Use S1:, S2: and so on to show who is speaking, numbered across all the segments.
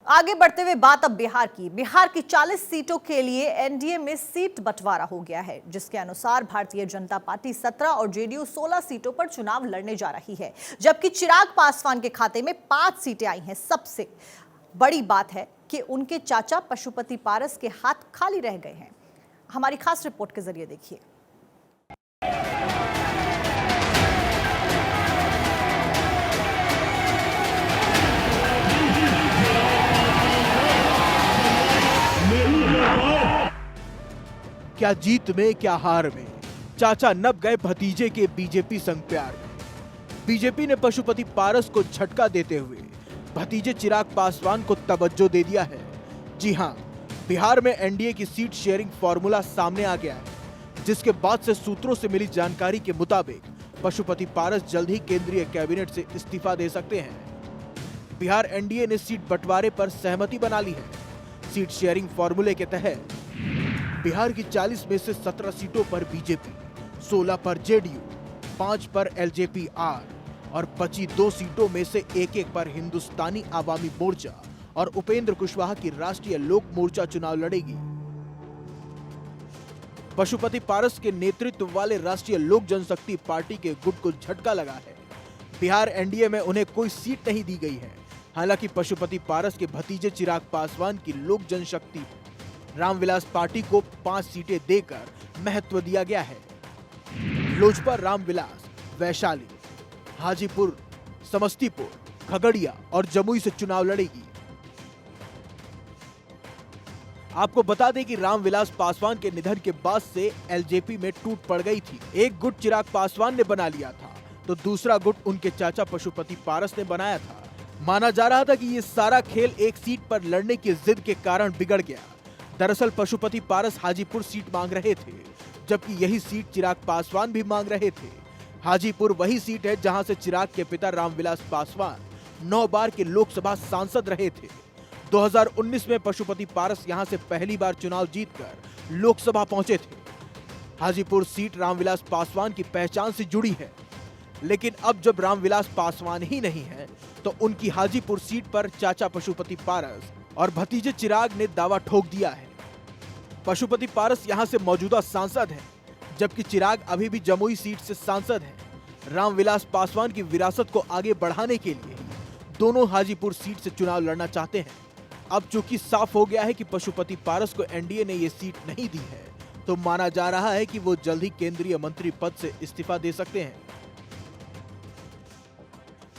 S1: आगे बढ़ते हुए बात अब बिहार की 40 सीटों के लिए एनडीए में सीट बंटवारा हो गया है, जिसके अनुसार भारतीय जनता पार्टी 17 और जेडीयू 16 सीटों पर चुनाव लड़ने जा रही है, जबकि चिराग पासवान के खाते में 5 सीटें आई हैं। सबसे बड़ी बात है कि उनके चाचा पशुपति पारस के हाथ खाली रह गए हैं। हमारी खास रिपोर्ट के जरिए देखिए।
S2: क्या जीत में क्या हार में, चाचा नप गए भतीजे के बीजेपी संग प्यार में। बीजेपी ने पशुपति पारस को झटका देते हुए भतीजे चिराग पासवान को तवज्जो दे दिया है। जी हां, बिहार में एनडीए की सीट शेयरिंग फॉर्मूला सामने आ गया है, जिसके बाद से सूत्रों से मिली जानकारी के मुताबिक पशुपति पारस जल्द ही केंद्रीय कैबिनेट से इस्तीफा दे सकते हैं। बिहार एनडीए ने सीट बंटवारे पर सहमति बना ली है। सीट शेयरिंग फॉर्मूले के तहत बिहार की 40 में से 17 सीटों पर बीजेपी, 16 पर जेडीयू, 5 पर एलजेपी आर और बची 2 सीटों में से एक पर हिंदुस्तानी आवामी मोर्चा और उपेंद्र कुशवाहा की राष्ट्रीय लोक मोर्चा चुनाव लड़ेगी। पशुपति पारस के नेतृत्व वाले राष्ट्रीय लोक जनशक्ति पार्टी के गुट को झटका लगा है। बिहार एनडीए में उन्हें कोई सीट नहीं दी गई है। हालांकि पशुपति पारस के भतीजे चिराग पासवान की लोक जनशक्ति रामविलास पार्टी को 5 सीटें देकर महत्व दिया गया है। लोजपा रामविलास वैशाली, हाजीपुर, समस्तीपुर, खगड़िया और जमुई से चुनाव लड़ेगी। आपको बता दें कि रामविलास पासवान के निधन के बाद से एलजेपी में टूट पड़ गई थी। एक गुट चिराग पासवान ने बना लिया था, तो दूसरा गुट उनके चाचा पशुपति पारस ने बनाया था। माना जा रहा था कि ये सारा खेल एक सीट पर लड़ने की जिद के कारण बिगड़ गया। दरअसल पशुपति पारस हाजीपुर सीट मांग रहे थे, जबकि यही सीट चिराग पासवान भी मांग रहे थे। हाजीपुर वही सीट है जहां से चिराग के पिता रामविलास पासवान 9 बार के लोकसभा सांसद रहे थे। 2019 में पशुपति पारस यहां से पहली बार चुनाव जीतकर लोकसभा पहुंचे थे। हाजीपुर सीट रामविलास पासवान की पहचान से जुड़ी है, लेकिन अब जब रामविलास पासवान ही नहीं है, तो उनकी हाजीपुर सीट पर चाचा पशुपति पारस और भतीजे चिराग ने दावा ठोक दिया है। पशुपति पारस यहां से मौजूदा सांसद हैं, जबकि चिराग अभी भी जमुई सीट से सांसद हैं। रामविलास पासवान की विरासत को आगे बढ़ाने के लिए दोनों हाजीपुर सीट से चुनाव लड़ना चाहते हैं। अब चूंकि साफ हो गया है कि पशुपति पारस को एनडीए ने यह सीट नहीं दी है, तो माना जा रहा है कि वो जल्द ही केंद्रीय मंत्री पद से इस्तीफा दे सकते हैं।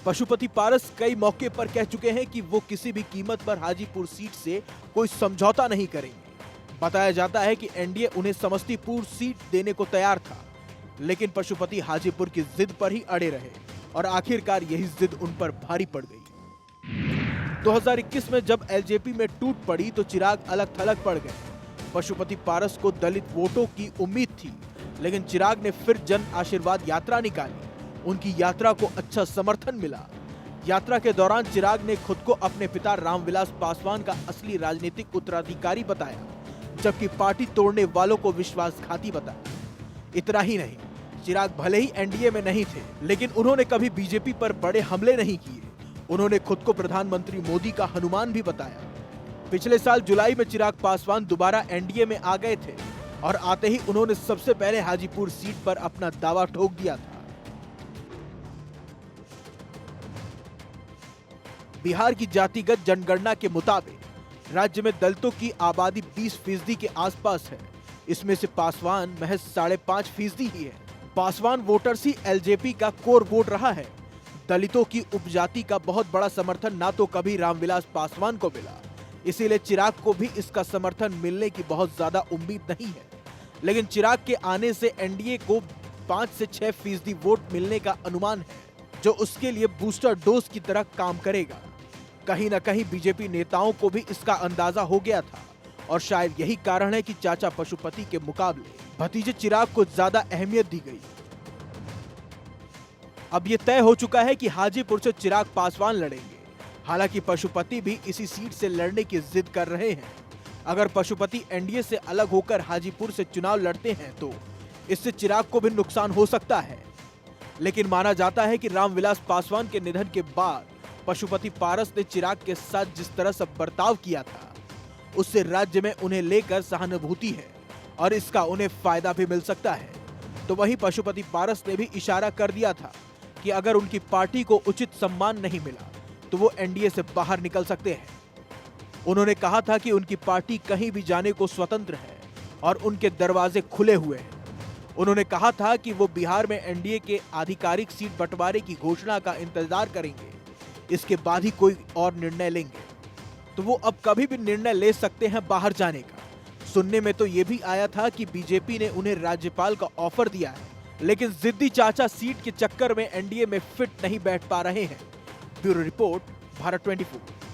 S2: पशुपति पारस कई मौके पर कह चुके हैं कि वो किसी भी कीमत पर हाजीपुर सीट से कोई समझौता नहीं करेंगे। बताया जाता है कि एनडीए उन्हें समस्तीपुर सीट देने को तैयार था, लेकिन पशुपति हाजीपुर की जिद पर ही अड़े रहे और आखिरकार यही जिद उन पर भारी पड़ गई। 2021 में जब एलजेपी में टूट पड़ी तो चिराग अलग थलग पड़ गए। पशुपति पारस को दलित वोटों की उम्मीद थी, लेकिन चिराग ने फिर जन आशीर्वाद यात्रा निकाली। उनकी यात्रा को अच्छा समर्थन मिला। यात्रा के दौरान चिराग ने खुद को अपने पिता रामविलास पासवान का असली राजनीतिक उत्तराधिकारी बताया, जबकि पार्टी तोड़ने वालों को विश्वासघाती बताया। इतना ही नहीं, चिराग भले ही एनडीए में नहीं थे, लेकिन उन्होंने कभी बीजेपी पर बड़े हमले नहीं किए। उन्होंने खुद को प्रधानमंत्री मोदी का हनुमान भी बताया। पिछले साल जुलाई में चिराग पासवान दोबारा एनडीए में आ गए थे और आते ही उन्होंने सबसे पहले हाजीपुर सीट पर अपना दावा ठोक दिया था। बिहार की जातिगत जनगणना के मुताबिक राज्य में दलितों की आबादी 20% के आसपास है। इसमें से पासवान महज 5.5% ही है। पासवान वोटर्स ही एलजेपी का कोर वोट रहा है। दलितों की उपजाति का बहुत बड़ा समर्थन ना तो कभी रामविलास पासवान को मिला, इसीलिए चिराग को भी इसका समर्थन मिलने की बहुत ज्यादा उम्मीद नहीं है। लेकिन चिराग के आने से एनडीए को 5 से 6% वोट मिलने का अनुमान है, जो उसके लिए बूस्टर डोज की तरह काम करेगा। कहीं न कहीं बीजेपी नेताओं को भी इसका अंदाजा हो गया था और शायद यही कारण है कि चाचा पशुपति के मुकाबले भतीजे चिराग को ज्यादा अहमियत दी गई। अब यह तय हो चुका है कि हाजीपुर से चिराग पासवान लड़ेंगे। हालांकि पशुपति भी इसी सीट से लड़ने की जिद कर रहे हैं। अगर पशुपति एनडीए से अलग होकर हाजीपुर से चुनाव लड़ते हैं तो इससे चिराग को भी नुकसान हो सकता है। लेकिन माना जाता है कि रामविलास पासवान के निधन के बाद पशुपति पारस ने चिराग के साथ जिस तरह से बर्ताव किया था, उससे राज्य में उन्हें लेकर सहानुभूति है और इसका उन्हें फायदा भी मिल सकता है। तो वहीं पशुपति पारस ने भी इशारा कर दिया था कि अगर उनकी पार्टी को उचित सम्मान नहीं मिला तो वो एनडीए से बाहर निकल सकते हैं। उन्होंने कहा था कि उनकी पार्टी कहीं भी जाने को स्वतंत्र है और उनके दरवाजे खुले हुए हैं। उन्होंने कहा था कि वो बिहार में एनडीए के आधिकारिक सीट बंटवारे की घोषणा का इंतजार करेंगे, इसके बाद ही कोई और निर्णय लेंगे। तो वो अब कभी भी निर्णय ले सकते हैं बाहर जाने का। सुनने में तो ये भी आया था कि बीजेपी ने उन्हें राज्यपाल का ऑफर दिया है, लेकिन जिद्दी चाचा सीट के चक्कर में एनडीए में फिट नहीं बैठ पा रहे हैं। Bureau report, Bharat 24।